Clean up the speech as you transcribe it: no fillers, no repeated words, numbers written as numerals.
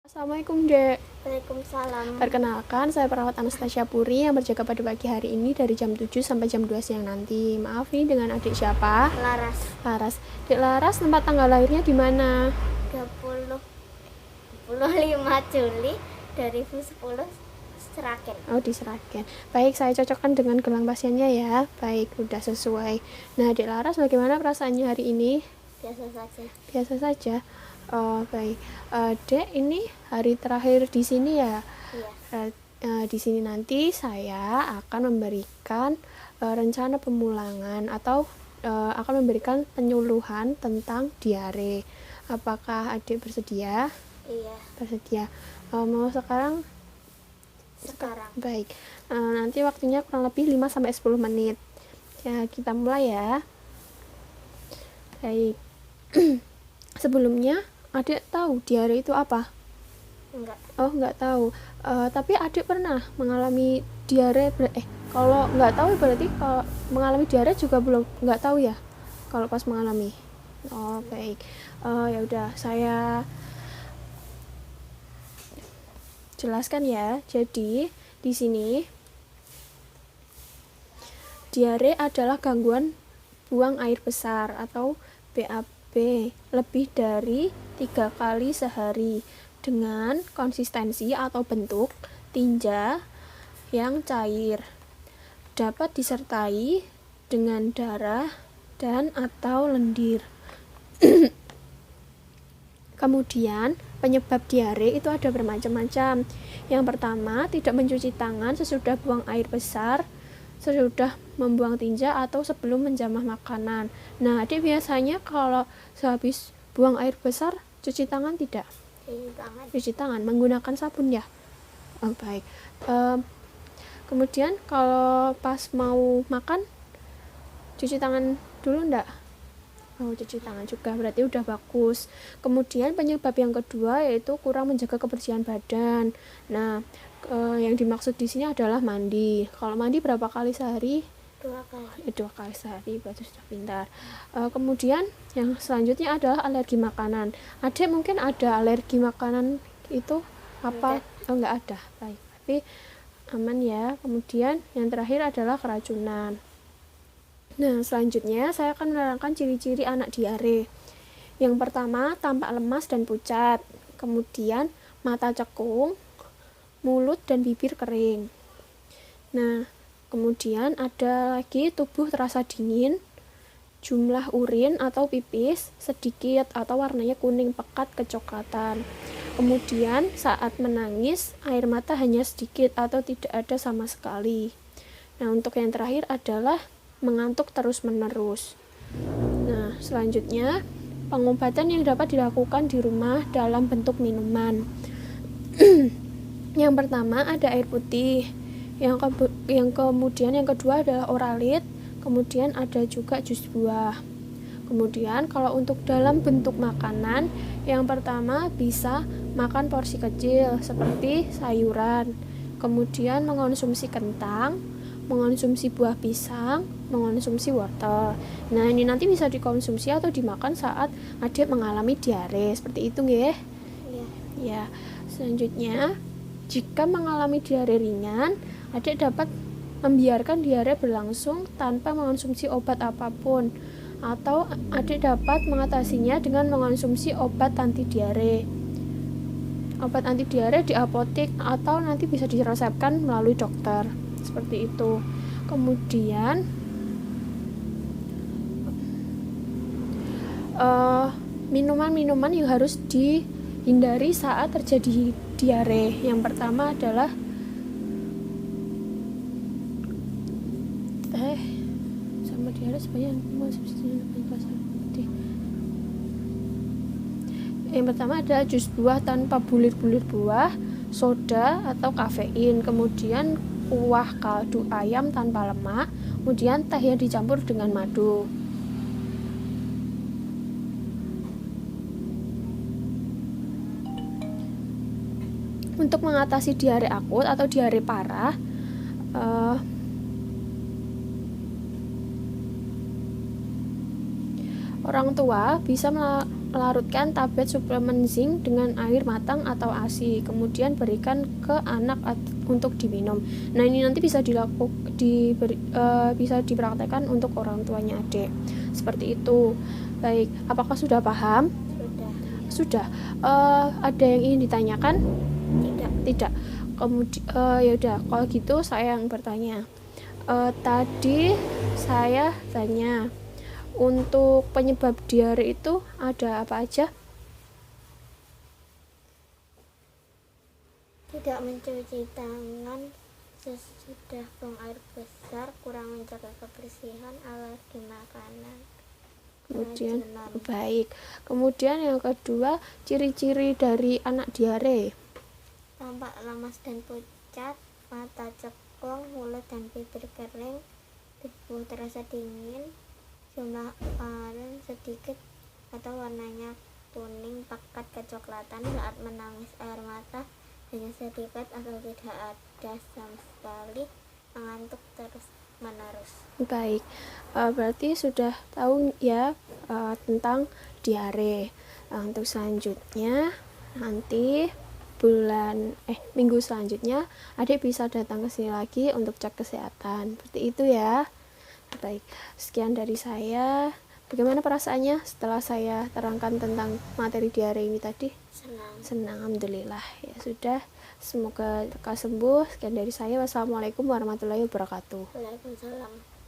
Assalamualaikum, Dek. Waalaikumsalam. Perkenalkan, saya perawat Anastasia Puri yang berjaga pada pagi hari ini dari jam 7 sampai jam 2 siang nanti. Maaf nih, dengan adik siapa? Laras. Laras. Dek Laras, tempat tanggal lahirnya di mana? 25 Juli 2010 Seragen. Oh, di Seragen. Baik, saya cocokkan dengan gelang pasiennya ya. Baik, udah sesuai. Nah, Dek Laras, bagaimana perasaannya hari ini? Biasa saja. Biasa saja. Oh, baik. Dek, ini hari terakhir di sini ya? Iya. Di sini nanti saya akan memberikan rencana pemulangan atau akan memberikan penyuluhan tentang diare. Apakah adik bersedia? Iya. Bersedia. Mau sekarang? Sekarang. Baik. Nanti waktunya kurang lebih 5-10 menit. Ya, kita mulai ya. Baik. Sebelumnya, adik tahu diare itu apa? Enggak. Oh, nggak tahu. Tapi adik pernah mengalami diare. Kalau nggak tahu berarti kalau mengalami diare juga belum nggak tahu ya. Kalau pas mengalami. Oh, baik. Ya udah, saya jelaskan ya. Jadi di sini diare adalah gangguan buang air besar atau BAB lebih dari 3 kali sehari dengan konsistensi atau bentuk tinja yang cair. Dapat disertai dengan darah dan atau lendir. Kemudian, penyebab diare itu ada bermacam-macam. Yang pertama, tidak mencuci tangan sesudah buang air besar, sesudah membuang tinja atau sebelum menjamah makanan. Nah, adik biasanya kalau sehabis buang air besar, cuci tangan tidak? Cuci tangan menggunakan sabun ya. Oh, baik. Kemudian kalau pas mau makan cuci tangan dulu enggak? Oh, cuci tangan juga, berarti udah bagus. Kemudian penyebab yang kedua yaitu kurang menjaga kebersihan badan. Nah, yang dimaksud di sini adalah mandi. Kalau mandi berapa kali sehari? 2 kali. 2 kali sehari, berarti sudah pintar. Kemudian yang selanjutnya adalah alergi makanan. Adik mungkin ada alergi makanan itu apa? Oh, enggak ada. Baik, tapi aman ya. Kemudian yang terakhir adalah keracunan. Nah, selanjutnya saya akan menerangkan ciri-ciri anak diare. Yang pertama, tampak lemas dan pucat. Kemudian mata cekung, mulut dan bibir kering. Nah, kemudian ada lagi tubuh terasa dingin, jumlah urin atau pipis sedikit atau warnanya kuning pekat kecoklatan. Kemudian saat menangis, air mata hanya sedikit atau tidak ada sama sekali. Nah, untuk yang terakhir adalah mengantuk terus-menerus. Nah, selanjutnya pengobatan yang dapat dilakukan di rumah dalam bentuk minuman. Yang pertama ada air putih. Yang kedua adalah oralit. Kemudian ada juga jus buah. Kemudian kalau untuk dalam bentuk makanan, yang pertama bisa makan porsi kecil seperti sayuran. Kemudian mengonsumsi kentang, mengonsumsi buah pisang, mengonsumsi wortel. Nah, ini nanti bisa dikonsumsi atau dimakan saat adik mengalami diare. Seperti itu nggih? Iya. Ya. Selanjutnya, jika mengalami diare ringan, adik dapat membiarkan diare berlangsung tanpa mengonsumsi obat apapun, atau adik dapat mengatasinya dengan mengonsumsi obat anti diare. Obat anti diare di apotek atau nanti bisa diresepkan melalui dokter. Seperti itu. Kemudian minuman-minuman yang harus dihindari saat terjadi diare. Yang pertama adalah teh sama diare sebanyak putih. Yang pertama ada jus buah tanpa bulir-bulir buah, soda atau kafein. Kemudian kuah kaldu ayam tanpa lemak, kemudian teh yang dicampur dengan madu. Untuk mengatasi diare akut atau diare parah, orang tua bisa larutkan tablet suplemen zinc dengan air matang atau ASI, kemudian berikan ke anak untuk diminum. Nah, ini nanti bisa bisa dipraktekkan untuk orang tuanya adik. Seperti itu. Baik, apakah sudah paham? Sudah. Ada yang ingin ditanyakan? Tidak. Kemudian ya udah, kalau gitu saya yang bertanya. Tadi saya tanya, untuk penyebab diare itu ada apa aja? Tidak mencuci tangan sesudah buang air besar, kurang menjaga kebersihan, alergi makanan. Kemudian keracunan. baik. Kemudian yang kedua, ciri-ciri dari anak diare. Tampak lemas dan pucat, mata cekung, mulut dan bibir kering, tubuh terasa dingin, jumlah urin sedikit atau warnanya kuning pekat kecoklatan saat menangis, air mata hanya sedikit atau tidak ada sama sekali, mengantuk terus menerus. Baik, berarti sudah tahu ya tentang diare. Untuk selanjutnya nanti minggu selanjutnya adik bisa datang ke sini lagi untuk cek kesehatan. Seperti itu ya. Baik, sekian dari saya. Bagaimana perasaannya setelah saya terangkan tentang materi diare ini tadi? Senang, alhamdulillah. Ya sudah, semoga lekas sembuh. Sekian dari saya. Wassalamualaikum warahmatullahi wabarakatuh. Waalaikumsalam.